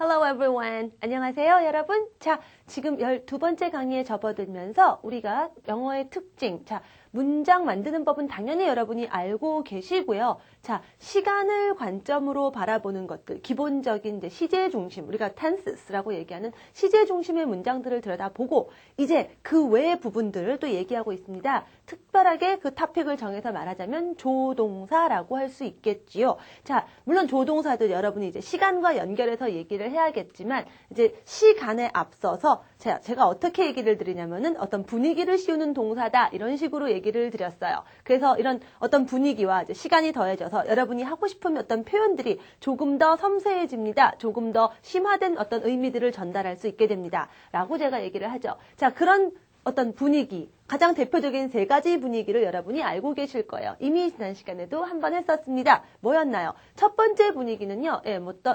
Hello everyone. 안녕하세요, 여러분. 자, 지금 12번째 강의에 접어들면서 우리가 영어의 특징, 자, 문장 만드는 법은 당연히 여러분이 알고 계시고요. 자, 시간을 관점으로 바라보는 것들, 기본적인 이제 시제 중심, 우리가 tenses라고 얘기하는 시제 중심의 문장들을 들여다보고 이제 그 외의 부분들을 또 얘기하고 있습니다. 특별하게 그 토픽을 정해서 말하자면 조동사라고 할 수 있겠지요. 자, 물론 조동사들 여러분이 이제 시간과 연결해서 얘기를 해야겠지만 이제 시간에 앞서서 제가 어떻게 얘기를 드리냐면은 어떤 분위기를 씌우는 동사다 이런 식으로 얘기를 드렸어요. 그래서 이런 어떤 분위기와 이제 시간이 더해져서 여러분이 하고 싶은 어떤 표현들이 조금 더 섬세해집니다. 조금 더 심화된 어떤 의미들을 전달할 수 있게 됩니다. 라고 제가 얘기를 하죠. 자, 그런 어떤 분위기, 가장 대표적인 세 가지 분위기를 여러분이 알고 계실 거예요. 이미 지난 시간에도 한번 했었습니다. 뭐였나요? 첫 번째 분위기는요,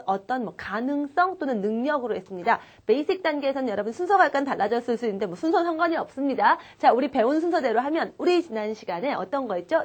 어떤 가능성 또는 능력으로 했습니다. 베이직 단계에서는 여러분 순서가 약간 달라졌을 수 있는데 순서 상관이 없습니다. 자, 우리 배운 순서대로 하면 우리 지난 시간에 어떤 거 있죠?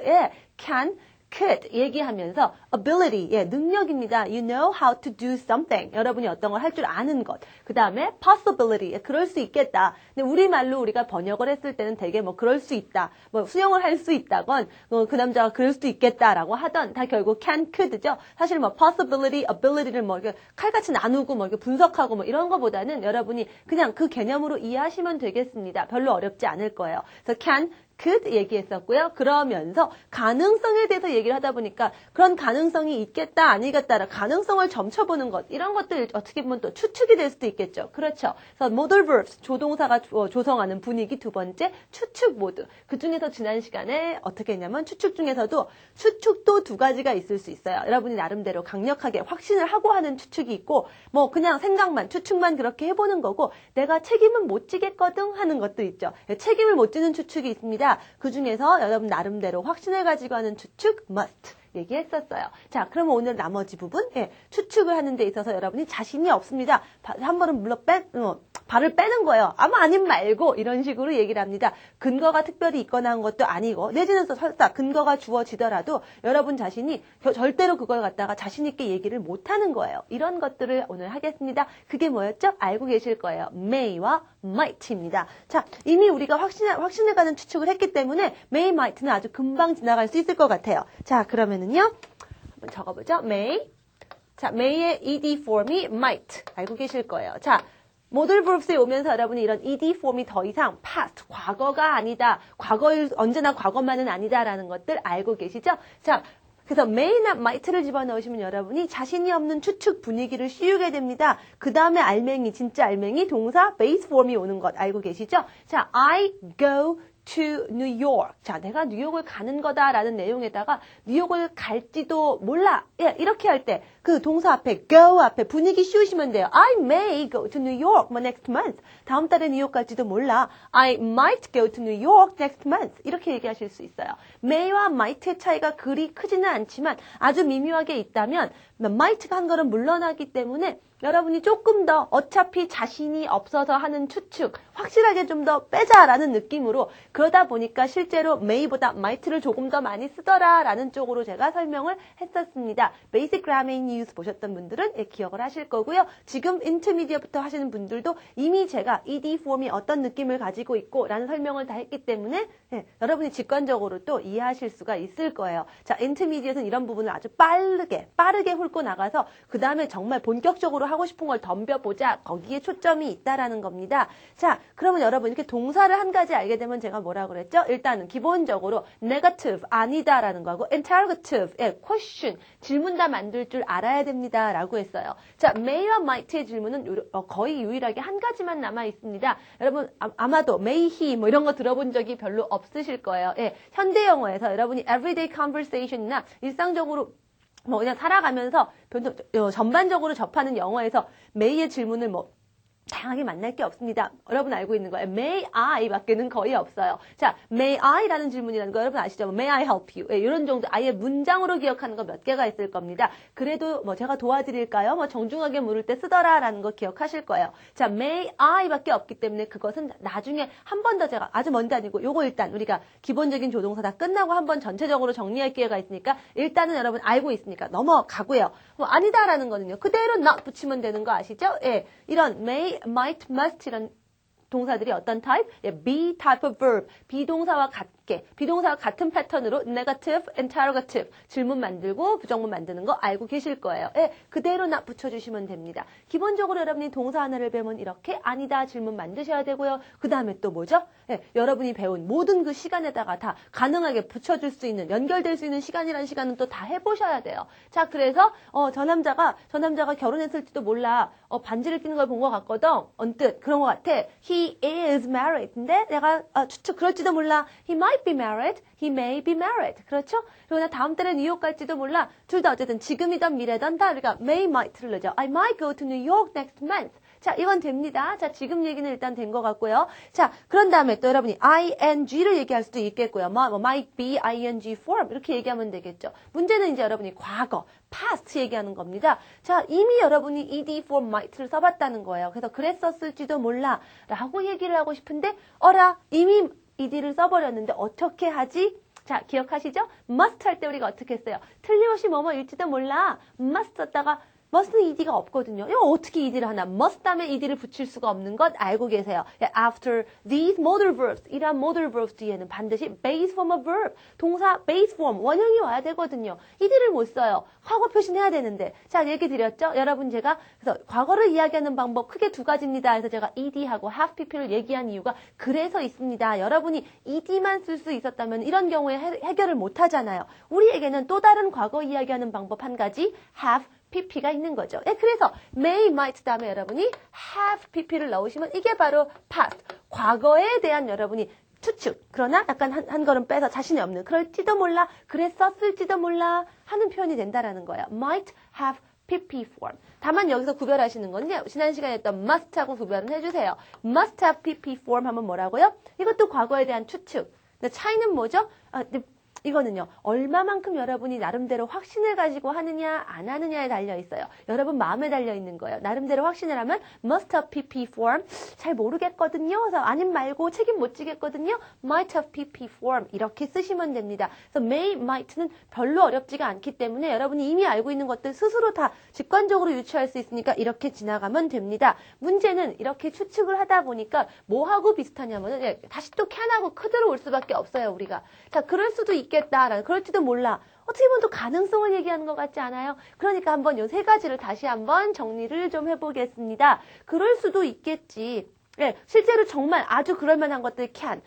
can, could 얘기하면서 ability, 능력입니다. You know how to do something. 여러분이 어떤 걸 할 줄 아는 것. 그 다음에 possibility, 그럴 수 있겠다. 근데 우리말로 우리가 번역을 했을 때는 되게 그럴 수 있다. 수영을 할 수 있다건, 그 남자가 그럴 수도 있겠다라고 하던 다 결국 can, could죠. 사실 possibility, ability를 이렇게 칼같이 나누고 이렇게 분석하고 이런 거보다는 여러분이 그냥 그 개념으로 이해하시면 되겠습니다. 별로 어렵지 않을 거예요. 그래서 can, could 얘기했었고요. 그러면서 가능성에 대해서 얘기를 하다 보니까 그런 가능성이 있겠다 아니겠다라 가능성을 점쳐보는 것 이런 것들 어떻게 보면 또 추측이 될 수도 있겠죠. 그렇죠. 그래서 modal verbs 조동사가 조성하는 분위기 두 번째 추측 모드. 그 중에서 지난 시간에 어떻게 했냐면 추측 중에서도 추측도 두 가지가 있을 수 있어요. 여러분이 나름대로 강력하게 확신을 하고 하는 추측이 있고 그냥 생각만 추측만 그렇게 해보는 거고 내가 책임은 못 지겠거든 하는 것도 있죠. 책임을 못 지는 추측이 있습니다. 그 중에서 여러분 나름대로 확신을 가지고 하는 추측 must 얘기했었어요. 자, 그러면 오늘 나머지 부분 추측을 하는 데 있어서 여러분이 자신이 없습니다. 한 번은 물론 발을 빼는 거예요. 아닌 말고 이런 식으로 얘기를 합니다. 근거가 특별히 있거나 한 것도 아니고 내지는 설사 근거가 주어지더라도 여러분 자신이 절대로 그걸 갖다가 자신 있게 얘기를 못하는 거예요. 이런 것들을 오늘 하겠습니다. 그게 뭐였죠? 알고 계실 거예요. may와 might입니다. 자, 이미 우리가 확신을 가는 추측을 했기 때문에 may, might는 아주 금방 지나갈 수 있을 것 같아요. 자, 그러면은요. 한번 적어보죠. may. 자, may의 ed form이 might. 알고 계실 거예요. 자, modal verbs에 오면서 여러분이 이런 ed form이 더 이상 past, 과거가 아니다. 언제나 과거만은 아니다라는 것들 알고 계시죠? 자, 그래서 may나 might를 집어넣으시면 여러분이 자신이 없는 추측 분위기를 씌우게 됩니다. 그 다음에 알맹이, 진짜 알맹이, 동사, base form이 오는 것 알고 계시죠? 자, I go to New York. 자, 내가 뉴욕을 가는 거다라는 내용에다가 뉴욕을 갈지도 몰라. 이렇게 할 때 그 동사 앞에 go 앞에 분위기 씌우시면 돼요. I may go to New York next month. 다음 달에 뉴욕 갈지도 몰라. I might go to New York next month. 이렇게 얘기하실 수 있어요. may와 might의 차이가 그리 크지는 않지만 아주 미묘하게 있다면 might가 한 걸음 물러나기 때문에 여러분이 조금 더 어차피 자신이 없어서 하는 추측 확실하게 좀 더 빼자라는 느낌으로 그러다 보니까 실제로 may보다 might를 조금 더 많이 쓰더라라는 쪽으로 제가 설명을 했었습니다. Basic Grammar News 보셨던 분들은 기억을 하실 거고요. 지금 인터미디어부터 하시는 분들도 이미 제가 ed form이 어떤 느낌을 가지고 있고 라는 설명을 다 했기 때문에 여러분이 직관적으로 또 이해하실 수가 있을 거예요. 자, 인터미디어는 이런 부분을 아주 빠르게 훑고 나가서 그 다음에 정말 본격적으로 하고 싶은 걸 덤벼보자. 거기에 초점이 있다라는 겁니다. 자, 그러면 여러분 이렇게 동사를 한 가지 알게 되면 제가 뭐라고 그랬죠? 일단은 기본적으로 negative, 아니다라는 거하고 interrogative, question, 질문 다 만들 줄 알아야 됩니다. 라고 했어요. 자, may와 might의 질문은 거의 유일하게 한 가지만 남아 있습니다. 여러분 아마도 may, he 이런 거 들어본 적이 별로 없으실 거예요. 현대 영어에서 여러분이 everyday conversation이나 일상적으로 그냥 살아가면서 전반적으로 접하는 영어에서 may의 질문을 다양하게 만날 게 없습니다. 여러분 알고 있는 거예요. May I 밖에는 거의 없어요. 자, May I라는 질문이라는 거 여러분 아시죠? May I help you? 예, 이런 정도 아예 문장으로 기억하는 거 몇 개가 있을 겁니다. 그래도 뭐 제가 도와드릴까요? 뭐 정중하게 물을 때 쓰더라라는 거 기억하실 거예요. 자, May I 밖에 없기 때문에 그것은 나중에 한 번 더 제가 아주 먼데 아니고 요거 일단 우리가 기본적인 조동사 다 끝나고 한번 전체적으로 정리할 기회가 있으니까 일단은 여러분 알고 있으니까 넘어가고요. 뭐 아니다라는 거는요. 그대로 not 붙이면 되는 거 아시죠? 예, 이런 may, might, must 이런 동사들이 어떤 타입? 예, be type of verb. 비동사와 같게, 비동사와 같은 패턴으로 negative, interrogative 질문 만들고 부정문 만드는 거 알고 계실 거예요. 예, 그대로 not 붙여주시면 됩니다. 기본적으로 여러분이 동사 하나를 배우면 이렇게 아니다 질문 만드셔야 되고요. 그 다음에 또 뭐죠? 예, 여러분이 배운 모든 그 시간에다가 다 가능하게 붙여줄 수 있는, 연결될 수 있는 시간이라는 시간은 또 다 해보셔야 돼요. 자, 그래서 저 남자가 결혼했을지도 몰라. 반지를 끼는 걸 본 것 같거든. 언뜻 그런 것 같아. He is married. 근데 내가 추측 그럴지도 몰라. He might be married. He may be married. 그렇죠? 그리고 나 다음 달에 뉴욕 갈지도 몰라. 둘 다 어쨌든 지금이든 미래든 다 우리가 may, might를 넣죠. I might go to New York next month. 자, 이건 됩니다. 자, 지금 얘기는 일단 된 것 같고요. 자, 그런 다음에 또 여러분이 ing를 얘기할 수도 있겠고요. 뭐 might be ing form 이렇게 얘기하면 되겠죠. 문제는 이제 여러분이 과거, past 얘기하는 겁니다. 자, 이미 여러분이 ed form might를 써봤다는 거예요. 그래서 그랬었을지도 몰라 라고 얘기를 하고 싶은데 어라, 이미 ed를 써버렸는데 어떻게 하지? 자, 기억하시죠? must 할 때 우리가 어떻게 했어요? 틀림없이 뭐뭐일지도 몰라. must 썼다가 must는 ed가 없거든요. 이거 어떻게 ed를 하나? must 다음에 ed를 붙일 수가 없는 것 알고 계세요. After these modal verbs, 이러한 modal verbs 뒤에는 반드시 base form of verb, 동사 base form, 원형이 와야 되거든요. ed를 못 써요. 과거 표시해야 되는데. 자, 얘기 드렸죠? 여러분 제가 그래서 과거를 이야기하는 방법 크게 두 가지입니다. 그래서 제가 ed하고 have pp를 얘기한 이유가 그래서 있습니다. 여러분이 ed만 쓸 수 있었다면 이런 경우에 해결을 못 하잖아요. 우리에게는 또 다른 과거 이야기하는 방법 한 가지 have pp가 있는 거죠. 예, 그래서 may, might 다음에 여러분이 have pp를 넣으시면 이게 바로 past, 과거에 대한 여러분이 추측, 그러나 약간 한 걸음 빼서 자신이 없는, 그럴지도 몰라, 그랬었을지도 몰라 하는 표현이 된다라는 거예요. might have pp form. 다만 여기서 구별하시는 건요. 지난 시간에 했던 must하고 구별은 해주세요. must have pp form 하면 뭐라고요? 이것도 과거에 대한 추측. 근데 차이는 뭐죠? 이거는요. 얼마만큼 여러분이 나름대로 확신을 가지고 하느냐 안 하느냐에 달려 있어요. 여러분 마음에 달려 있는 거예요. 나름대로 확신을 하면 must have pp form 잘 모르겠거든요. 그래서 아님 말고 책임 못 지겠거든요. might have pp form 이렇게 쓰시면 됩니다. 그래서 may, might는 별로 어렵지가 않기 때문에 여러분이 이미 알고 있는 것들 스스로 다 직관적으로 유추할 수 있으니까 이렇게 지나가면 됩니다. 문제는 이렇게 추측을 하다 보니까 뭐하고 비슷하냐면은 다시 또 can하고 could로 올 수밖에 없어요. 우리가. 자, 그럴 수도 있겠다. 그럴지도 몰라. 어떻게 보면 또 가능성을 얘기하는 것 같지 않아요? 그러니까 한번 요 세 가지를 다시 한번 정리를 좀 해보겠습니다. 그럴 수도 있겠지. 네, 실제로 정말 아주 그럴 만한 것들 can.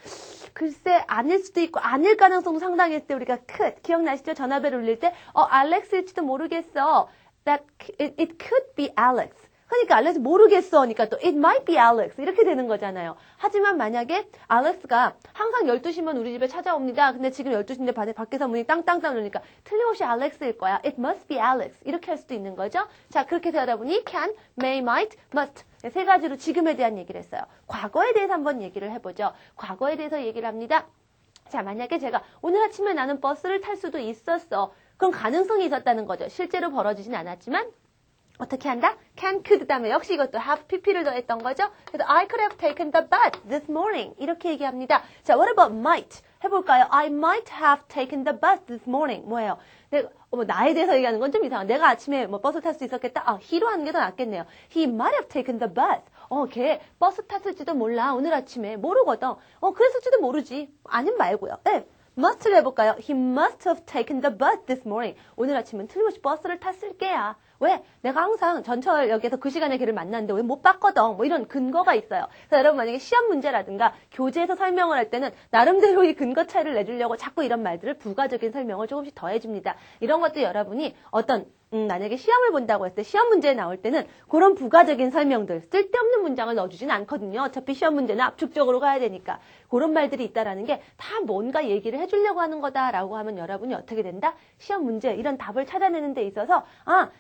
글쎄 아닐 수도 있고 아닐 가능성도 상당했을 때 우리가 could. 기억나시죠? 전화벨 울릴 때 알렉스일지도 모르겠어. It could be Alex. 그러니까 알렉스 모르겠어. 그러니까 또 it might be Alex. 이렇게 되는 거잖아요. 하지만 만약에 알렉스가 항상 12시면 우리 집에 찾아옵니다. 근데 지금 12시인데 밖에서 문이 땅땅땅 그러니까 틀림없이 알렉스일 거야. It must be Alex. 이렇게 할 수도 있는 거죠. 자, 그렇게 해서 여러분이 can, may, might, must 세 가지로 지금에 대한 얘기를 했어요. 과거에 대해서 한번 얘기를 해보죠. 과거에 대해서 얘기를 합니다. 자, 만약에 제가 오늘 아침에 나는 버스를 탈 수도 있었어. 그럼 가능성이 있었다는 거죠. 실제로 벌어지진 않았지만 어떻게 한다? can, could 다음에 역시 이것도 have pp를 더했던 거죠. 그래서 I could have taken the bus this morning. 이렇게 얘기합니다. 자, what about might? 해볼까요? I might have taken the bus this morning. 뭐예요? 나에 대해서 얘기하는 건 좀 이상해. 내가 아침에 버스 탈 수 있었겠다? he로 하는 게 더 낫겠네요. He might have taken the bus. 걔 버스 탔을지도 몰라. 오늘 아침에. 모르거든. 그랬을지도 모르지. 아님 말고요. 네. must를 해볼까요? He must have taken the bus this morning. 오늘 아침은 틀림없이 버스를 탔을 게야. 왜? 내가 항상 전철역에서 그 시간에 걔를 만났는데 왜 못 봤거든. 뭐 이런 근거가 있어요. 그래서 여러분 만약에 시험 문제라든가 교재에서 설명을 할 때는 나름대로 이 근거 차이를 내주려고 자꾸 이런 말들을 부가적인 설명을 조금씩 더해줍니다. 이런 것도 여러분이 어떤 만약에 시험을 본다고 했을 때 시험 문제에 나올 때는 그런 부가적인 설명들, 쓸데없는 문장을 넣어주진 않거든요. 어차피 시험 문제는 압축적으로 가야 되니까. 그런 말들이 있다라는 게 다 뭔가 얘기를 해주려고 하는 거다라고 하면 여러분이 어떻게 된다? 시험 문제, 이런 답을 찾아내는 데 있어서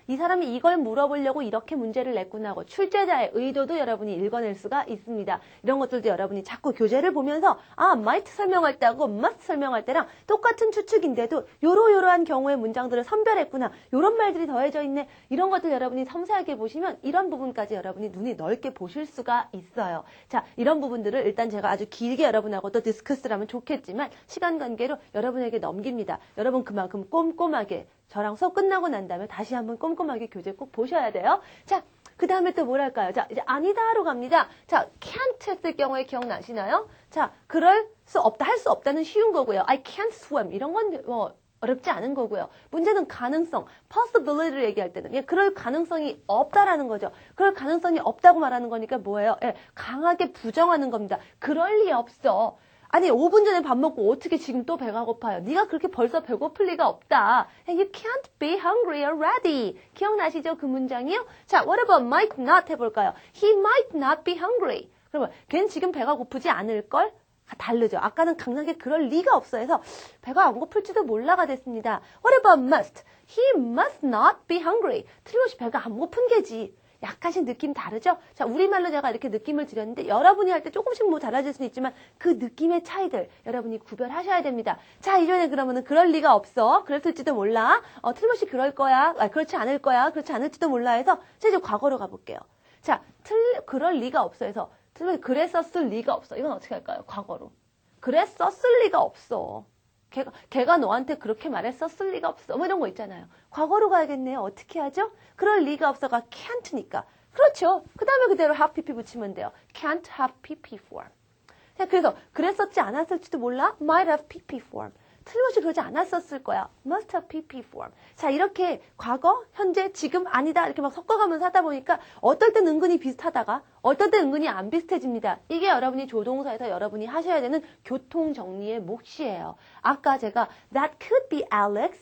이 사람이 이걸 물어보려고 이렇게 문제를 냈구나 하고 출제자의 의도도 여러분이 읽어낼 수가 있습니다. 이런 것들도 여러분이 자꾸 교재를 보면서 might 설명할 때하고 must 설명할 때랑 똑같은 추측인데도 요러요러한 경우의 문장들을 선별했구나. 요런 말들이 더해져 있네. 이런 것들 여러분이 섬세하게 보시면 이런 부분까지 여러분이 눈이 넓게 보실 수가 있어요. 자, 이런 부분들을 일단 제가 아주 길게 여러분하고 또 디스커스를 하면 좋겠지만 시간 관계로 여러분에게 넘깁니다. 여러분 그만큼 꼼꼼하게 저랑 수업 끝나고 난 다음에 다시 한번 꼼꼼하게 교재 꼭 보셔야 돼요. 자, 그 다음에 또 뭐랄까요? 자, 이제 아니다로 갑니다. 자, can't 했을 경우에 기억나시나요? 자, 그럴 수 없다, 할 수 없다는 쉬운 거고요. I can't swim. 이런 건 어렵지 않은 거고요. 문제는 가능성, possibility를 얘기할 때는 그럴 가능성이 없다라는 거죠. 그럴 가능성이 없다고 말하는 거니까 뭐예요? 강하게 부정하는 겁니다. 그럴 리 없어. 아니 5분 전에 밥 먹고 어떻게 지금 또 배가 고파요? 네가 그렇게 벌써 배고플 리가 없다. You can't be hungry already. 기억나시죠? 그 문장이요? 자, what about might not 해볼까요? He might not be hungry. 그러면 걔는 지금 배가 고프지 않을걸? 다르죠. 아까는 강하게 그럴 리가 없어 해서 배가 안 고플지도 몰라가 됐습니다. What about must? He must not be hungry. 틀림없이 배가 안 고픈 게지. 약간씩 느낌 다르죠? 자, 우리말로 제가 이렇게 느낌을 드렸는데 여러분이 할 때 조금씩 달라질 수는 있지만 그 느낌의 차이들 여러분이 구별하셔야 됩니다. 자, 이전에 그러면은 그럴 리가 없어. 그랬을지도 몰라. 틀림없이 그럴 거야. 그렇지 않을 거야. 그렇지 않을지도 몰라 해서 이제 과거로 가볼게요. 자, 그럴 리가 없어 해서 틀림없이 그랬었을 리가 없어. 이건 어떻게 할까요? 과거로. 그랬었을 리가 없어. 걔가 너한테 그렇게 말했었을 리가 없어. 뭐 이런 거 있잖아요. 과거로 가야겠네요. 어떻게 하죠? 그럴 리가 없어가 can't니까. 그렇죠. 그 다음에 그대로 have pp 붙이면 돼요. Can't have pp form. 그래서 그랬었지 않았을지도 몰라. Might have pp form. 틀림없이 그러지 않았었을 거야. Must have pp form. 자, 이렇게 과거, 현재, 지금, 아니다 이렇게 막 섞어가면서 하다 보니까 어떨 땐 은근히 비슷하다가 어떨 땐 은근히 안 비슷해집니다. 이게 여러분이 조동사에서 여러분이 하셔야 되는 교통정리의 몫이에요. 아까 제가 that could be Alex,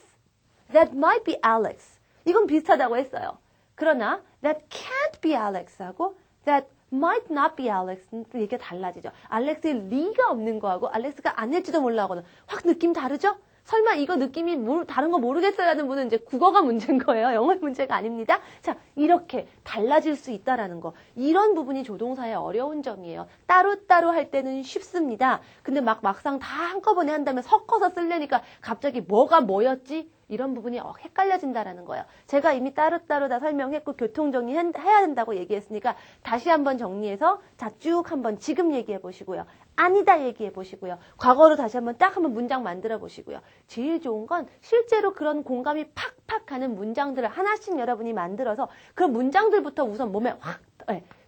that might be Alex. 이건 비슷하다고 했어요. 그러나 that can't be Alex하고 that might not be Alex는 또 얘기가 달라지죠. 알렉스의 리가 없는 거하고 알렉스가 아닐지도 몰라 하고는 확 느낌 다르죠? 설마 이거 느낌이 다른 거 모르겠어요 하는 분은 이제 국어가 문제인 거예요. 영어 문제가 아닙니다. 자, 이렇게 달라질 수 있다라는 거. 이런 부분이 조동사의 어려운 점이에요. 따로따로 할 때는 쉽습니다. 근데 막상 다 한꺼번에 한다면 섞어서 쓰려니까 갑자기 뭐가 뭐였지? 이런 부분이 헷갈려진다라는 거예요. 제가 이미 따로따로 다 설명했고 교통정리 해야 된다고 얘기했으니까 다시 한번 정리해서 자, 쭉 한번 지금 얘기해 보시고요. 아니다 얘기해 보시고요. 과거로 다시 한번 딱 한번 문장 만들어 보시고요. 제일 좋은 건 실제로 그런 공감이 팍팍 가는 문장들을 하나씩 여러분이 만들어서 그 문장들부터 우선 몸에 확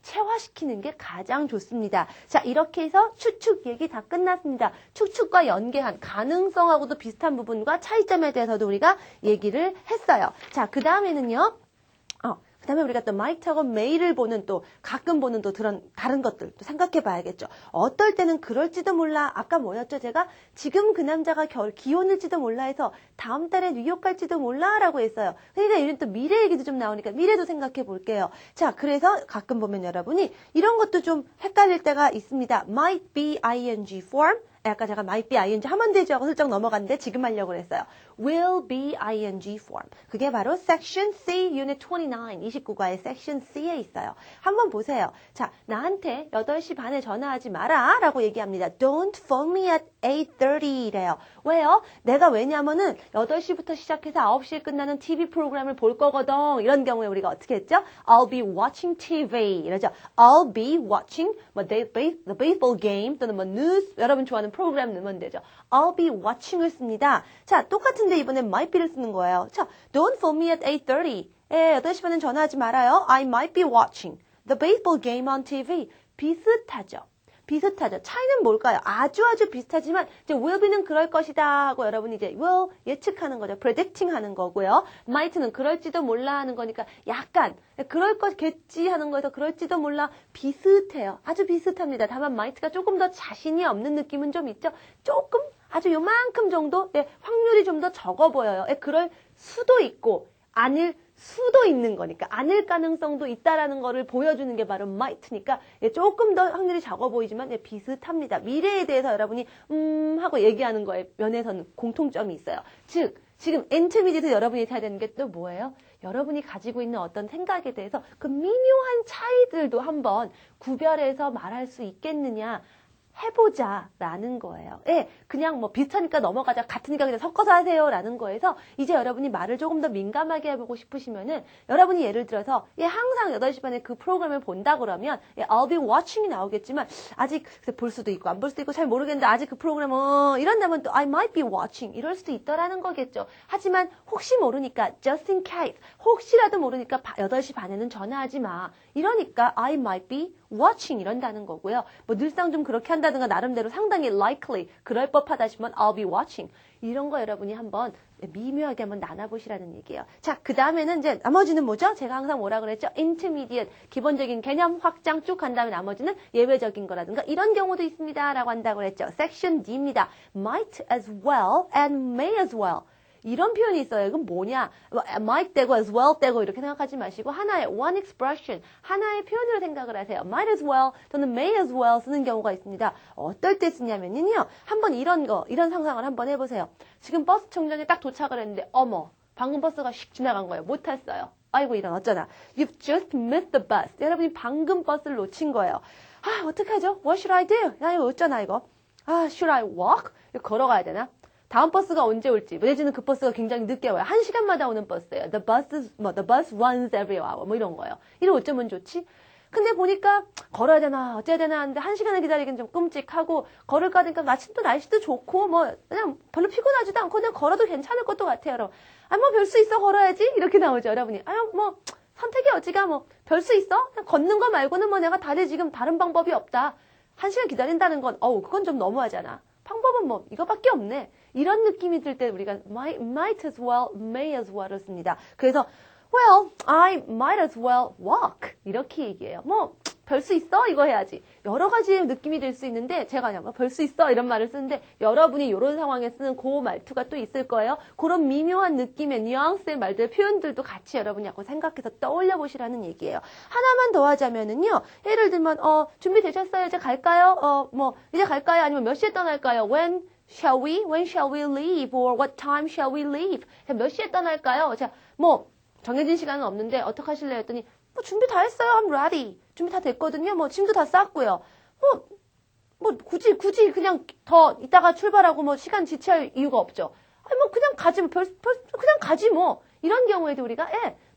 체화시키는 게 가장 좋습니다. 자, 이렇게 해서 추측 얘기 다 끝났습니다. 추측과 연계한 가능성하고도 비슷한 부분과 차이점에 대해서도 우리가 얘기를 했어요. 자, 그 다음에는요. 그 다음에 우리가 또 might하고 may를 보는 또 가끔 보는 또 다른 것들 또 생각해 봐야겠죠. 어떨 때는 그럴지도 몰라. 아까 뭐였죠? 제가 지금 그 남자가 기혼일지도 몰라 해서 다음 달에 뉴욕 갈지도 몰라 라고 했어요. 그러니까 이런 또 미래 얘기도 좀 나오니까 미래도 생각해 볼게요. 자, 그래서 가끔 보면 여러분이 이런 것도 좀 헷갈릴 때가 있습니다. might be ing form. 아까 제가 might be ing 하면 되죠 하고 슬쩍 넘어갔는데 지금 하려고 그랬어요. will be ing form. 그게 바로 section C unit 29과의 section C에 있어요. 한번 보세요. 자, 나한테 8시 반에 전화하지 마라 라고 얘기합니다. Don't phone me at 8:30 래요. 왜요? 내가 왜냐면은 8시부터 시작해서 9시에 끝나는 TV 프로그램을 볼 거거든. 이런 경우에 우리가 어떻게 했죠? I'll be watching TV 이러죠. I'll be watching the baseball game 또는 news 여러분 좋아하는 프로그램 넣으면 되죠. I'll be watching을 씁니다. 자, 똑같은데 이번엔 might be를 쓰는 거예요. 자, don't phone me at 8:30. 8시 반엔 전화하지 말아요. I might be watching the baseball game on TV. 비슷하죠. 차이는 뭘까요? 아주 비슷하지만 이제 will be는 그럴 것이다 하고 여러분이 이제 will 예측하는 거죠. predicting 하는 거고요. might는 그럴지도 몰라 하는 거니까 약간 그럴 것겠지 하는 거에서 그럴지도 몰라 비슷해요. 아주 비슷합니다. 다만 might가 조금 더 자신이 없는 느낌은 좀 있죠. 조금 아주 요만큼 정도 확률이 좀 더 적어 보여요. 그럴 수도 있고 아닐 수도 있는 거니까 아닐 가능성도 있다라는 거를 보여주는 게 바로 might니까 조금 더 확률이 적어 보이지만 비슷합니다. 미래에 대해서 여러분이 하고 얘기하는 거에 면에서는 공통점이 있어요. 즉 지금 intermediate 여러분이 해야 되는 게 또 뭐예요? 여러분이 가지고 있는 어떤 생각에 대해서 그 미묘한 차이들도 한번 구별해서 말할 수 있겠느냐 해보자라는 거예요. 예, 그냥 뭐 비슷하니까 넘어가자, 같으니까 그냥 섞어서 하세요라는 거에서 이제 여러분이 말을 조금 더 민감하게 해보고 싶으시면은 여러분이 예를 들어서 항상 8시 반에 그 프로그램을 본다 그러면 I'll be watching이 나오겠지만 아직 볼 수도 있고 안 볼 수도 있고 잘 모르겠는데 아직 그 프로그램 이런다면 또 I might be watching 이럴 수도 있더라는 거겠죠. 하지만 혹시 모르니까 just in case 혹시라도 모르니까 8시 반에는 전화하지 마. 이러니까 I might be watching 이런다는 거고요. 뭐 늘상 좀 그렇게 한다든가 나름대로 상당히 likely 그럴 법하다 싶으면 I'll be watching 이런 거 여러분이 한번 미묘하게 한번 나눠보시라는 얘기예요. 자, 그 다음에는 이제 나머지는 뭐죠? 제가 항상 뭐라 그랬죠? intermediate 기본적인 개념 확장 쭉 한 다음에 나머지는 예외적인 거라든가 이런 경우도 있습니다 라고 한다고 그랬죠. section D입니다. might as well and may as well 이런 표현이 있어요. 이건 뭐냐? might 되고 as well 되고 이렇게 생각하지 마시고 하나의 one expression, 하나의 표현으로 생각을 하세요. might as well 또는 may as well 쓰는 경우가 있습니다. 어떨 때 쓰냐면요. 한번 이런 상상을 한번 해보세요. 지금 버스 정류장에 딱 도착을 했는데 어머, 방금 버스가 휙 지나간 거예요. 못 탔어요. 아이고 이런 어쩌나. You've just missed the bus. 여러분이 방금 버스를 놓친 거예요. 아, 어떡하죠? What should I do? 나 이거 어쩌나 이거. 아, should I walk? 이거 걸어가야 되나? 다음 버스가 언제 올지, 내지는 그 버스가 굉장히 늦게 와요. 1시간마다 오는 버스예요. The bus runs every hour. 뭐 이런 거예요. 이거 어쩌면 좋지? 근데 보니까 걸어야 되나 어째야 되나 하는데 1시간을 기다리긴 좀 끔찍하고 걸을까 하니까 마침 또 날씨도 좋고 뭐 그냥 별로 피곤하지도 않고 그냥 걸어도 괜찮을 것도 같아요. 여러분. 아, 뭐 별 수 있어 걸어야지 이렇게 나오죠. 여러분이. 아유 뭐 선택이 어찌가 뭐 별 수 있어? 그냥 걷는 거 말고는 뭐 내가 지금 다른 방법이 없다. 1시간 기다린다는 건 그건 좀 너무하잖아. 방법은 뭐 이거밖에 없네. 이런 느낌이 들 때 우리가 might as well, may as well을 씁니다. 그래서 well, I might as well walk 이렇게 얘기해요. 뭐 별 수 있어? 이거 해야지. 여러 가지 느낌이 들 수 있는데 제가 그냥 별 수 있어? 이런 말을 쓰는데 여러분이 이런 상황에 쓰는 그 말투가 또 있을 거예요. 그런 미묘한 느낌의 뉘앙스의 말들, 표현들도 같이 여러분이 약간 생각해서 떠올려 보시라는 얘기예요. 하나만 더 하자면은요. 예를 들면 준비되셨어요? 이제 갈까요? 이제 갈까요? 아니면 몇 시에 떠날까요? When shall we leave? Or what time shall we leave? 몇 시에 떠날까요? 자, 정해진 시간은 없는데 어떡하실래요? 했더니 준비 다 했어요. I'm ready. 준비 다 됐거든요. 짐도 다 쌌고요. 굳이 그냥 더 이따가 출발하고 시간 지체할 이유가 없죠. 아니 그냥 가지 그냥 가지 이런 경우에도 우리가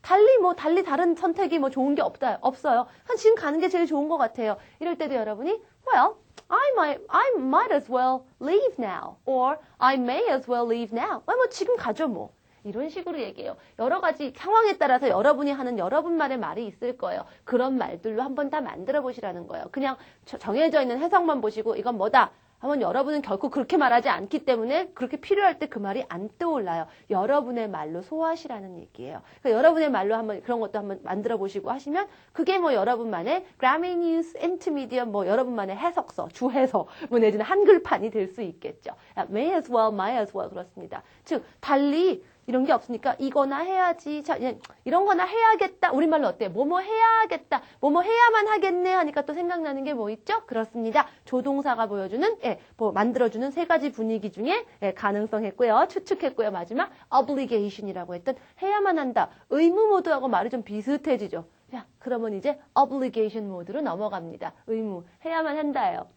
달리 다른 선택이 좋은 게 없어요. 지금 가는 게 제일 좋은 것 같아요. 이럴 때도 여러분이 well, I might as well leave now. Or I may as well leave now. 지금 가죠 이런 식으로 얘기해요. 여러 가지 상황에 따라서 여러분이 하는 여러분만의 말이 있을 거예요. 그런 말들로 한번 다 만들어 보시라는 거예요. 그냥 정해져 있는 해석만 보시고 이건 뭐다 하면 여러분은 결코 그렇게 말하지 않기 때문에 그렇게 필요할 때 그 말이 안 떠올라요. 여러분의 말로 소화하시라는 얘기예요. 그러니까 여러분의 말로 한번 그런 것도 한번 만들어 보시고 하시면 그게 여러분만의 Grammarnews Intermediate 여러분만의 해석서, 주해서 내지는 한글판이 될 수 있겠죠. May as well, might as well 그렇습니다. 즉 달리 이런 게 없으니까 이거나 해야지. 자, 이런 거나 해야겠다. 우리말로 어때요? 뭐뭐 해야겠다. 뭐뭐 해야만 하겠네 하니까 또 생각나는 게 뭐 있죠? 그렇습니다. 조동사가 보여주는 만들어주는 세 가지 분위기 중에 가능성했고요. 추측했고요. 마지막 obligation이라고 했던 해야만 한다. 의무 모드하고 말이 좀 비슷해지죠. 자, 그러면 이제 obligation 모드로 넘어갑니다. 의무, 해야만 한다예요.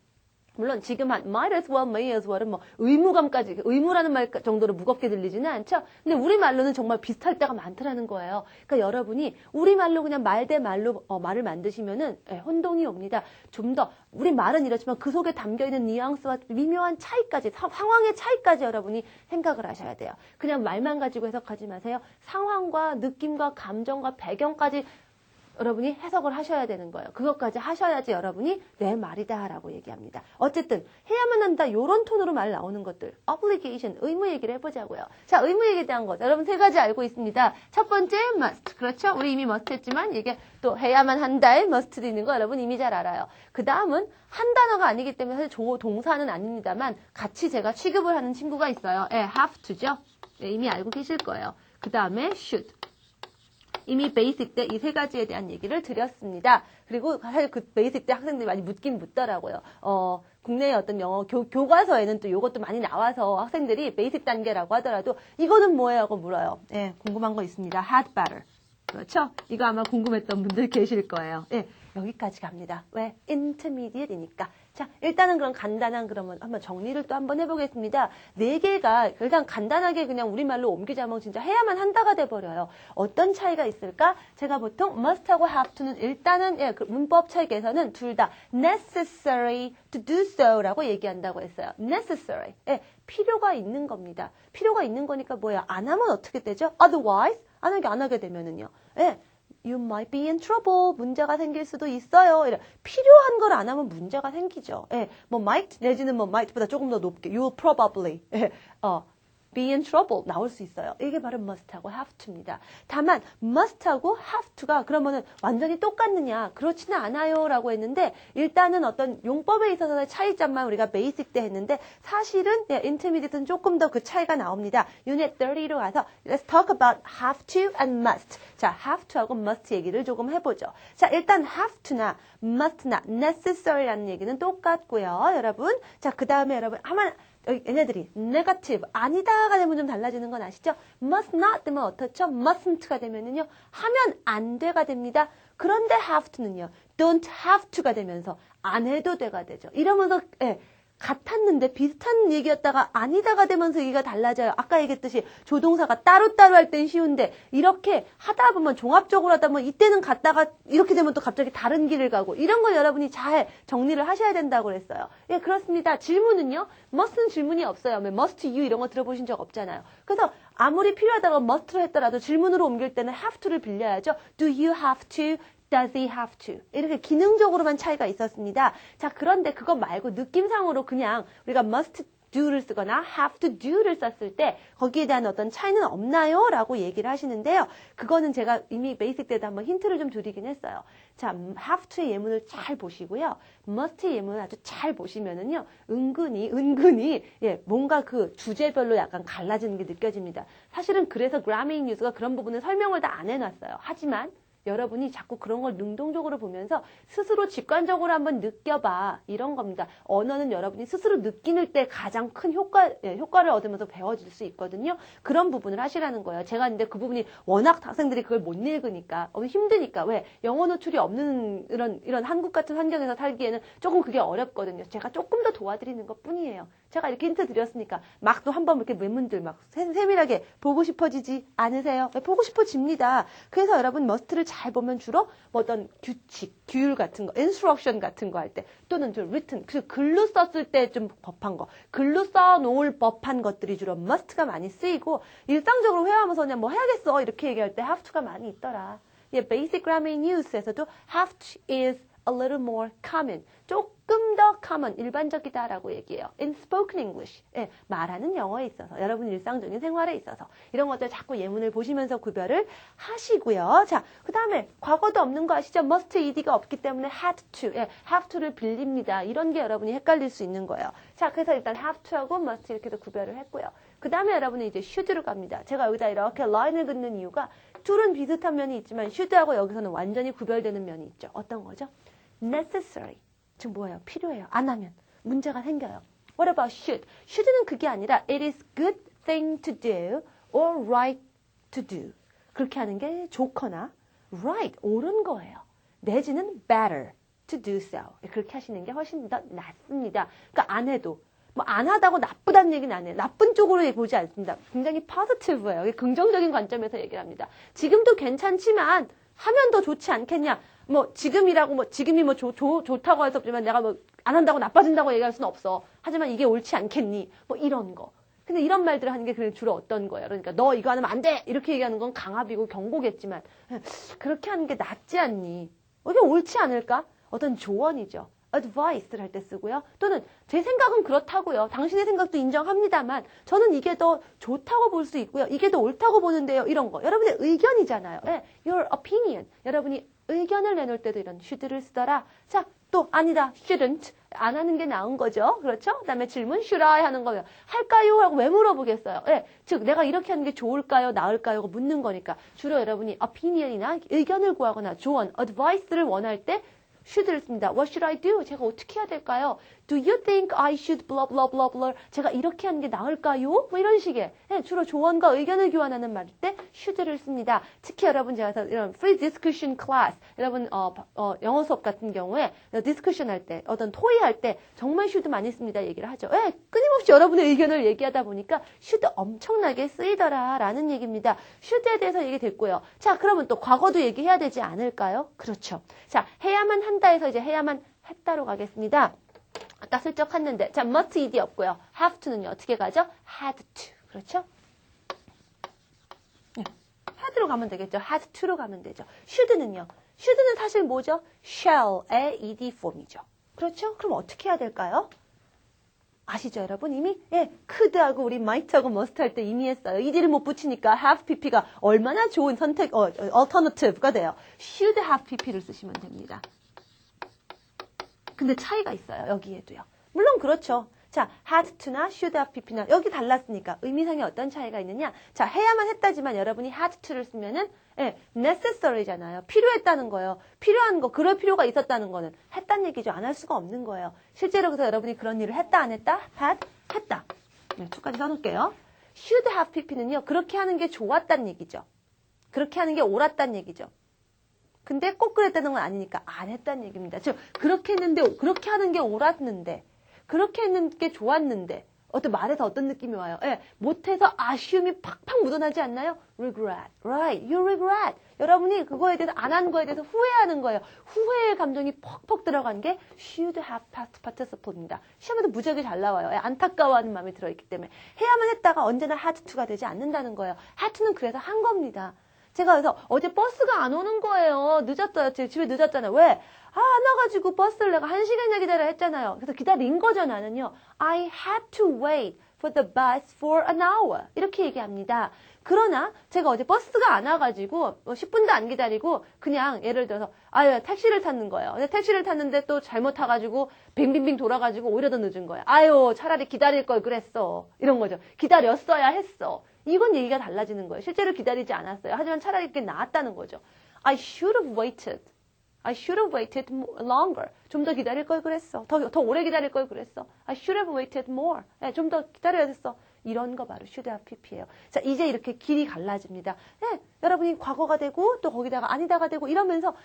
물론 지금 한 might as well, may as well은 의무감까지, 의무라는 말 정도로 무겁게 들리지는 않죠. 근데 우리말로는 정말 비슷할 때가 많더라는 거예요. 그러니까 여러분이 우리말로 그냥 말 대 말로 말을 만드시면은 혼동이 옵니다. 좀 더 우리 말은 이렇지만 그 속에 담겨있는 뉘앙스와 미묘한 차이까지, 상황의 차이까지 여러분이 생각을 하셔야 돼요. 그냥 말만 가지고 해석하지 마세요. 상황과 느낌과 감정과 배경까지 여러분이 해석을 하셔야 되는 거예요. 그것까지 하셔야지 여러분이 내 말이다라고 얘기합니다. 어쨌든 해야만 한다 이런 톤으로 말 나오는 것들 obligation, 의무 얘기를 해보자고요. 자, 의무 얘기에 대한 것 여러분 세 가지 알고 있습니다. 첫 번째 must, 그렇죠? 우리 이미 must 했지만 이게 또 해야만 한다에 must도 있는 거 여러분 이미 잘 알아요. 그 다음은 한 단어가 아니기 때문에 사실 동사는 아닙니다만 같이 제가 취급을 하는 친구가 있어요. have to죠? 이미 알고 계실 거예요. 그 다음에 should. 이미 베이직 때 이 세 가지에 대한 얘기를 드렸습니다. 그리고 사실 그 베이직 때 학생들이 많이 묻긴 묻더라고요. 국내의 어떤 영어 교과서에는 또 이것도 많이 나와서 학생들이 베이직 단계라고 하더라도 이거는 뭐예요? 하고 물어요. 예, 궁금한 거 있습니다. had better. 그렇죠? 이거 아마 궁금했던 분들 계실 거예요. 예, 여기까지 갑니다. 왜? intermediate이니까. 자, 일단은 그럼 간단한 그러면 한번 정리를 또 한번 해보겠습니다. 네 개가 일단 간단하게 그냥 우리말로 옮기자면 진짜 해야만 한다가 돼버려요. 어떤 차이가 있을까? 제가 보통 must하고 have to는 일단은 예, 그 문법 책에서는 둘 다 necessary to do so라고 얘기한다고 했어요. necessary. 예, 필요가 있는 겁니다. 필요가 있는 거니까 뭐야? 안 하면 어떻게 되죠? otherwise 안 하게 되면은요. 예. You might be in trouble. 문제가 생길 수도 있어요. 이래. 필요한 걸 안 하면 문제가 생기죠. 예. 뭐 might 내지는 뭐 might보다 조금 더 높게 you will probably 예. be in trouble 나올 수 있어요. 이게 바로 must하고 have to입니다. 다만 must하고 have to가 그러면은 완전히 똑같느냐? 그렇지는 않아요라고 했는데 일단은 어떤 용법에 있어서의 차이점만 우리가 베이직 때 했는데 사실은 네, intermediate는 조금 더 그 차이가 나옵니다. Unit 30로 가서 Let's talk about have to and must. 자, have to하고 must 얘기를 조금 해보죠. 자, 일단 have to나 must나 necessary라는 얘기는 똑같고요, 여러분. 자, 그 다음에 여러분 얘네들이 negative 아니다가 되면 좀 달라지는 건 아시죠? must not 되면 어떻죠? mustn't가 되면은요 하면 안 돼가 됩니다. 그런데 have to는요 don't have to가 되면서 안 해도 돼가 되죠. 이러면서 예, 같았는데 비슷한 얘기였다가 아니다가 되면서 얘기가 달라져요. 아까 얘기했듯이 조동사가 따로따로 할 땐 쉬운데 이렇게 하다 보면 종합적으로 하다 보면 이때는 갔다가 이렇게 되면 또 갑자기 다른 길을 가고 이런 걸 여러분이 잘 정리를 하셔야 된다고 그랬어요. 예, 그렇습니다. 질문은요. must는 질문이 없어요. must you 이런 거 들어보신 적 없잖아요. 그래서 아무리 필요하다고 must로 했더라도 질문으로 옮길 때는 have to를 빌려야죠. Do you have to? Does he have to? 이렇게 기능적으로만 차이가 있었습니다. 자, 그런데 그거 말고 느낌상으로 그냥 우리가 must do를 쓰거나 have to do를 썼을 때 거기에 대한 어떤 차이는 없나요? 라고 얘기를 하시는데요. 그거는 제가 이미 베이직 때도 한번 힌트를 좀 드리긴 했어요. 자, have to의 예문을 잘 보시고요. must의 예문을 아주 잘 보시면은요. 은근히 예, 뭔가 그 주제별로 약간 갈라지는 게 느껴집니다. 사실은 그래서 그라밍 뉴스가 그런 부분을 설명을 다 안 해놨어요. 하지만 여러분이 자꾸 그런 걸 능동적으로 보면서 스스로 직관적으로 한번 느껴봐. 이런 겁니다. 언어는 여러분이 스스로 느끼는 때 가장 큰 효과를 얻으면서 배워질 수 있거든요. 그런 부분을 하시라는 거예요. 제가 근데 그 부분이 워낙 학생들이 그걸 못 읽으니까, 힘드니까, 왜? 영어 노출이 없는 이런 한국 같은 환경에서 살기에는 조금 그게 어렵거든요. 제가 조금 더 도와드리는 것 뿐이에요. 제가 이렇게 힌트 드렸으니까 막 또 한번 이렇게 문들 막 세밀하게 보고 싶어지지 않으세요? 보고 싶어집니다. 그래서 여러분 머스트를 잘 보면 주로 뭐 어떤 규칙, 규율 같은 거, instruction 같은 거 할 때 또는 좀 written, 글로 썼을 때 좀 법한 거, 글로 써놓을 법한 것들이 주로 must가 많이 쓰이고 일상적으로 회화하면서 그냥 뭐 해야겠어 이렇게 얘기할 때 have to가 많이 있더라. 예, basic grammar news에서도 have to is a little more common. 조금 더 common, 일반적이다라고 얘기해요. In spoken English. 예, 말하는 영어에 있어서, 여러분 일상적인 생활에 있어서 이런 것들 자꾸 예문을 보시면서 구별을 하시고요. 자, 그 다음에 과거도 없는 거 아시죠? must ed가 없기 때문에 had to, 예, have to를 빌립니다. 이런 게 여러분이 헷갈릴 수 있는 거예요. 자, 그래서 일단 have to하고 must 이렇게도 구별을 했고요. 그 다음에 여러분은 이제 should로 갑니다. 제가 여기다 이렇게 라인을 긋는 이유가 둘은 비슷한 면이 있지만 should하고 여기서는 완전히 구별되는 면이 있죠. 어떤 거죠? necessary. 즉 뭐예요? 필요해요. 안 하면 문제가 생겨요. What about should? should는 그게 아니라 it is good thing to do or right to do. 그렇게 하는 게 좋거나 right, 옳은 거예요. 내지는 better to do so. 그렇게 하시는 게 훨씬 더 낫습니다. 그러니까 안 해도 뭐 안 하다고 나쁘다는 얘기는 안 해요. 나쁜 쪽으로 보지 않습니다. 굉장히 positive예요. 긍정적인 관점에서 얘기를 합니다. 지금도 괜찮지만 하면 더 좋지 않겠냐? 뭐 지금이라고 뭐 지금이 뭐 좋다고 할 수 없지만 내가 뭐 안 한다고 나빠진다고 얘기할 수는 없어. 하지만 이게 옳지 않겠니? 뭐 이런 거. 근데 이런 말들을 하는 게 주로 어떤 거예요? 그러니까 너 이거 안 하면 안 돼! 이렇게 얘기하는 건 강압이고 경고겠지만 그렇게 하는 게 낫지 않니? 이게 옳지 않을까? 어떤 조언이죠. advice를 할 때 쓰고요. 또는 제 생각은 그렇다고요. 당신의 생각도 인정합니다만 저는 이게 더 좋다고 볼 수 있고요. 이게 더 옳다고 보는데요. 이런 거. 여러분의 의견이잖아요. 네, your opinion. 여러분이 의견을 내놓을 때도 이런 should를 쓰더라. 자, 또 아니다. shouldn't. 안 하는 게 나은 거죠. 그렇죠? 그다음에 질문 should I 하는 거예요. 할까요? 하고 왜 물어보겠어요? 예, 즉 내가 이렇게 하는 게 좋을까요? 나을까요? 하고 묻는 거니까 주로 여러분이 opinion이나 의견을 구하거나 조언, advice를 원할 때 should를 씁니다. What should I do? 제가 어떻게 해야 될까요? Do you think I should blah blah blah blah? 제가 이렇게 하는 게 나을까요? 뭐 이런 식의 주로 조언과 의견을 교환하는 말일 때 should를 씁니다. 특히 여러분 제가 이런 free discussion class 여러분 영어 수업 같은 경우에 discussion 할 때 어떤 토의할 때 정말 should 많이 씁니다. 얘기를 하죠. 끊임없이 여러분의 의견을 얘기하다 보니까 should 엄청나게 쓰이더라라는 얘기입니다. should에 대해서 얘기됐고요. 자, 그러면 또 과거도 얘기해야 되지 않을까요? 그렇죠. 자, 해야만 한다 해서 이제 해야만 했다로 가겠습니다. 아까 슬쩍 했는데 자, must, ed 없고요. have to는요. 어떻게 가죠? had to. 그렇죠? had로 가면 되겠죠. had to로 가면 되죠. should는요. should는 사실 뭐죠? shall의 ed 폼이죠. 그렇죠? 그럼 어떻게 해야 될까요? 아시죠, 여러분? 이미 could하고 우리 might하고 must 할 때 이미 했어요. ed를 못 붙이니까 have pp가 얼마나 좋은 선택 alternative가 돼요. should have pp를 쓰시면 됩니다. 근데 차이가 있어요. 여기에도요. 물론 그렇죠. 자, had to나 should have pp나 여기 달랐으니까 의미상에 어떤 차이가 있느냐? 자, 해야만 했다지만 여러분이 had to를 쓰면은 necessary잖아요. 필요했다는 거예요. 필요한 거, 그럴 필요가 있었다는 거는 했다는 얘기죠. 안 할 수가 없는 거예요. 실제로 그래서 여러분이 그런 일을 했다 안 했다? had, 했다. 네, to까지 써놓을게요. should have pp는요. 그렇게 하는 게 좋았다는 얘기죠. 그렇게 하는 게 옳았다는 얘기죠. 근데 꼭 그랬다는 건 아니니까 안 했다는 얘기입니다. 즉 그렇게 했는데 그렇게 하는 게 옳았는데 그렇게 했는 게 좋았는데 어떤 말에서 어떤 느낌이 와요? 못해서 아쉬움이 팍팍 묻어나지 않나요? regret, right? You regret. 여러분이 그거에 대해서 안 한 거에 대해서 후회하는 거예요. 후회의 감정이 퍽퍽 들어간 게 should have past participle입니다. 시험에도 무지하게 잘 나와요. 안타까워하는 마음이 들어있기 때문에 해야만 했다가 언제나 had to가 되지 않는다는 거예요. had to는 그래서 한 겁니다. 제가 그래서 어제 버스가 안 오는 거예요. 늦었어요. 집에 늦었잖아요. 왜? 안 와가지고 버스를 내가 1시간이나 기다려 했잖아요. 그래서 기다린 거죠, 나는요. I had to wait for the bus for an hour. 이렇게 얘기합니다. 그러나 제가 어제 버스가 안 와가지고 10분도 안 기다리고 그냥 예를 들어서 택시를 탔는 거예요. 근데 택시를 탔는데 또 잘못 타가지고 빙빙빙 돌아가지고 오히려 더 늦은 거예요. 차라리 기다릴 걸 그랬어. 이런 거죠. 기다렸어야 했어. 이건 얘기가 달라지는 거예요. 실제로 기다리지 않았어요. 하지만 차라리 그게 나았다는 거죠. I should have waited. I should have waited longer. 좀 더 기다릴 걸 그랬어. 더 오래 기다릴 걸 그랬어. I should have waited more. 좀 더 기다려야 됐어. 이런 거 바로 should have pp예요. 자, 이제 이렇게 길이 갈라집니다. 여러분이 과거가 되고 또 거기다가 아니다가 되고 이러면서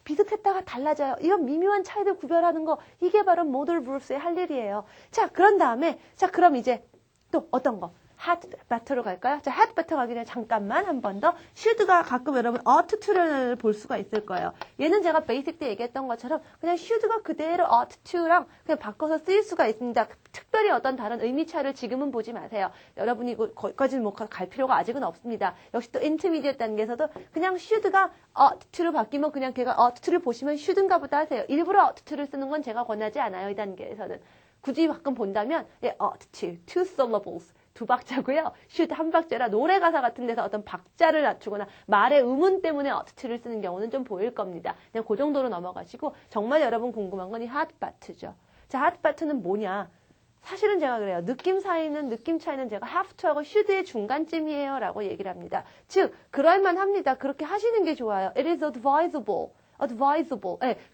비슷했다가 달라져요. 이런 미묘한 차이를 구별하는 거 이게 바로 modal verbs의 할 일이에요. 자, 그런 다음에 그럼 이제 또 어떤 거? had better로 갈까요? 자, had better 가기 전에 잠깐만 한 번 더 should가 가끔 여러분 ought to를 볼 수가 있을 거예요. 얘는 제가 베이직 때 얘기했던 것처럼 그냥 should가 그대로 ought to랑 그냥 바꿔서 쓰일 수가 있습니다. 특별히 어떤 다른 의미 차이를 지금은 보지 마세요. 여러분이 거기까지는 갈 필요가 아직은 없습니다. 역시 또 intermediate 단계에서도 그냥 should가 ought to로 바뀌면 그냥 걔가 ought to를 보시면 should인가 보다 하세요. 일부러 ought to를 쓰는 건 제가 권하지 않아요. 이 단계에서는. 굳이 가끔 본다면 ought to, two syllables. 2박자고요. should 한 박자라 노래 가사 같은 데서 어떤 박자를 낮추거나 말의 음운 때문에 ought-를 쓰는 경우는 좀 보일 겁니다. 그냥 그 정도로 넘어가시고 정말 여러분 궁금한 건 이 hard but죠. 자, hard but는 뭐냐? 사실은 제가 그래요. 느낌 차이는 제가 have to하고 should의 중간쯤이에요 라고 얘기를 합니다. 즉, 그럴만 합니다. 그렇게 하시는 게 좋아요. It is advisable.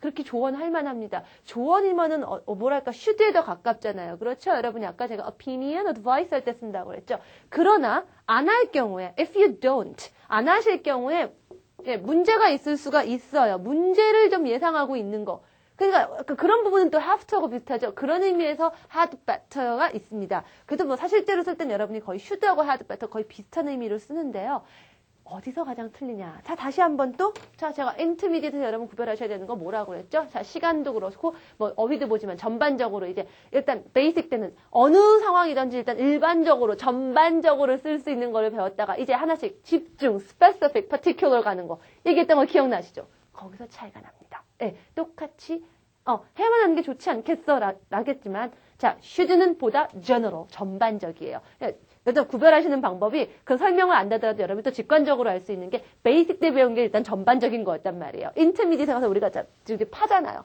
그렇게 조언할 만합니다. 조언이면은 뭐랄까 should에 더 가깝잖아요. 그렇죠? 여러분이 아까 제가 opinion, advice 할 때 쓴다고 그랬죠. 그러나 안 할 경우에 if you don't 안 하실 경우에 문제가 있을 수가 있어요. 문제를 좀 예상하고 있는 거. 그러니까 그런 부분은 또 have to하고 비슷하죠. 그런 의미에서 had better가 있습니다. 그래도 사실대로 쓸 땐 여러분이 거의 should하고 had better 거의 비슷한 의미로 쓰는데요. 어디서 가장 틀리냐? 자, 다시 한번 또, 제가 intermediate에서 여러분 구별하셔야 되는 거 뭐라고 그랬죠? 자, 시간도 그렇고, 어휘도 보지만 전반적으로 이제, 일단, 베이직 때는 어느 상황이든지 일단 일반적으로, 전반적으로 쓸 수 있는 거를 배웠다가, 이제 하나씩 집중, specific, particular 가는 거. 얘기했던 거 기억나시죠? 거기서 차이가 납니다. 똑같이, 해야만 하는 게 좋지 않겠어? 라겠지만, 자, should는 보다 general, 전반적이에요. 일단 구별하시는 방법이 그 설명을 안다더라도 여러분이 또 직관적으로 알 수 있는 게 베이직 때 배운 게 일단 전반적인 거였단 말이에요. 인터미디에이트 가서 우리가 이제 파잖아요.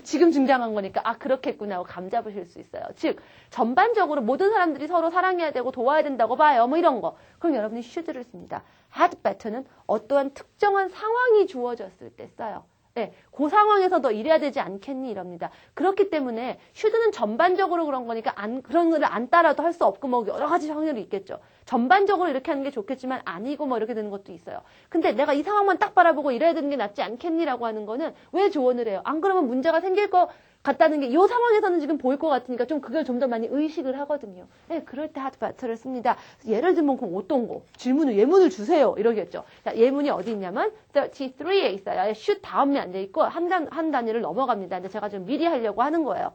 지금 등장한 거니까 그렇겠구나 하고 감 잡으실 수 있어요. 즉 전반적으로 모든 사람들이 서로 사랑해야 되고 도와야 된다고 봐요. 뭐 이런 거. 그럼 여러분이 should를 씁니다. had better는 어떠한 특정한 상황이 주어졌을 때 써요. 네, 그 상황에서 너 이래야 되지 않겠니? 이럽니다. 그렇기 때문에 should는 전반적으로 그런 거니까 그런 거를 안 따라도 할 수 없고 뭐 여러 가지 확률이 있겠죠. 전반적으로 이렇게 하는 게 좋겠지만 아니고 뭐 이렇게 되는 것도 있어요. 근데 내가 이 상황만 딱 바라보고 이래야 되는 게 낫지 않겠니라고 하는 거는 왜 조언을 해요? 안 그러면 문제가 생길 거 같다는 게 이 상황에서는 지금 보일 것 같으니까 좀 그걸 좀 더 많이 의식을 하거든요. 네, 그럴 때 had better를 씁니다. 예를 들면 그럼 어떤 거? 예문을 주세요. 이러겠죠. 자, 예문이 어디 있냐면 33에 있어요. should 다음에 안 돼 있고 한 단위를 넘어갑니다. 근데 제가 좀 미리 하려고 하는 거예요.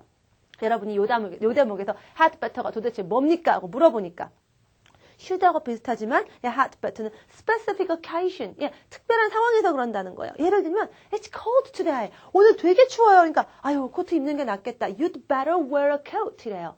여러분이 요 대목에서 had better가 도대체 뭡니까? 하고 물어보니까 should하고 비슷하지만 had better는 specific occasion, 특별한 상황에서 그런다는 거예요. 예를 들면 it's cold today. 오늘 되게 추워요. 그러니까 코트 입는 게 낫겠다. You'd better wear a coat 이래요.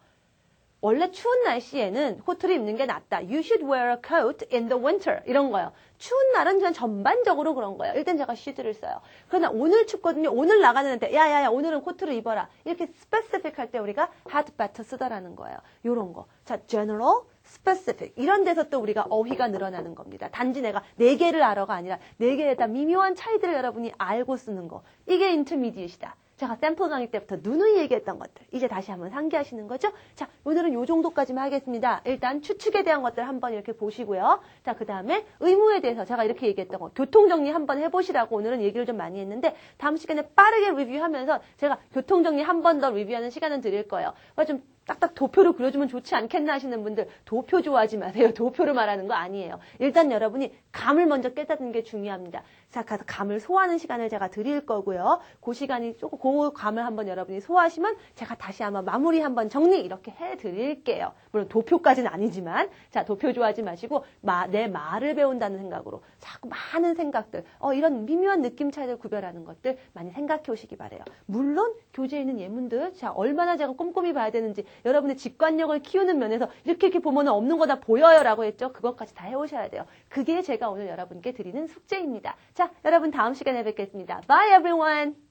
원래 추운 날씨에는 코트를 입는 게 낫다. You should wear a coat in the winter. 이런 거예요. 추운 날은 그냥 전반적으로 그런 거예요. 일단 제가 should를 써요. 그러나 오늘 춥거든요. 오늘 나가는데 야야야 오늘은 코트를 입어라. 이렇게 specific 할 때 우리가 had better 쓰다라는 거예요. 요런 거. 자, general, specific. 이런 데서 또 우리가 어휘가 늘어나는 겁니다. 단지 내가 4개를 알아가 아니라 4개에다 미묘한 차이들을 여러분이 알고 쓰는 거. 이게 intermediate이다. 제가 샘플 강의 때부터 누누이 얘기했던 것들 이제 다시 한번 상기하시는 거죠? 자, 오늘은 요 정도까지만 하겠습니다. 일단 추측에 대한 것들 한번 이렇게 보시고요. 자, 그 다음에 의무에 대해서 제가 이렇게 얘기했던 거 교통정리 한번 해보시라고 오늘은 얘기를 좀 많이 했는데 다음 시간에 빠르게 리뷰하면서 제가 교통정리 한 번 더 리뷰하는 시간은 드릴 거예요. 좀 딱딱 도표로 그려주면 좋지 않겠나 하시는 분들 도표 좋아하지 마세요. 도표로 말하는 거 아니에요. 일단 여러분이 감을 먼저 깨닫는 게 중요합니다. 자, 가서 감을 소화하는 시간을 제가 드릴 거고요. 그 시간이 조금 그 감을 한번 여러분이 소화하시면 제가 다시 한번 마무리 한번 정리 이렇게 해드릴게요. 물론 도표까지는 아니지만 자, 도표 좋아하지 마시고 내 말을 배운다는 생각으로 자꾸 많은 생각들 이런 미묘한 느낌 차이를 구별하는 것들 많이 생각해 오시기 바래요. 물론 교재에 있는 예문들 자, 얼마나 제가 꼼꼼히 봐야 되는지 여러분의 직관력을 키우는 면에서 이렇게 보면 없는 거 다 보여요 라고 했죠. 그것까지 다 해오셔야 돼요. 그게 제가 오늘 여러분께 드리는 숙제입니다. 자, 여러분 다음 시간에 뵙겠습니다. Bye everyone!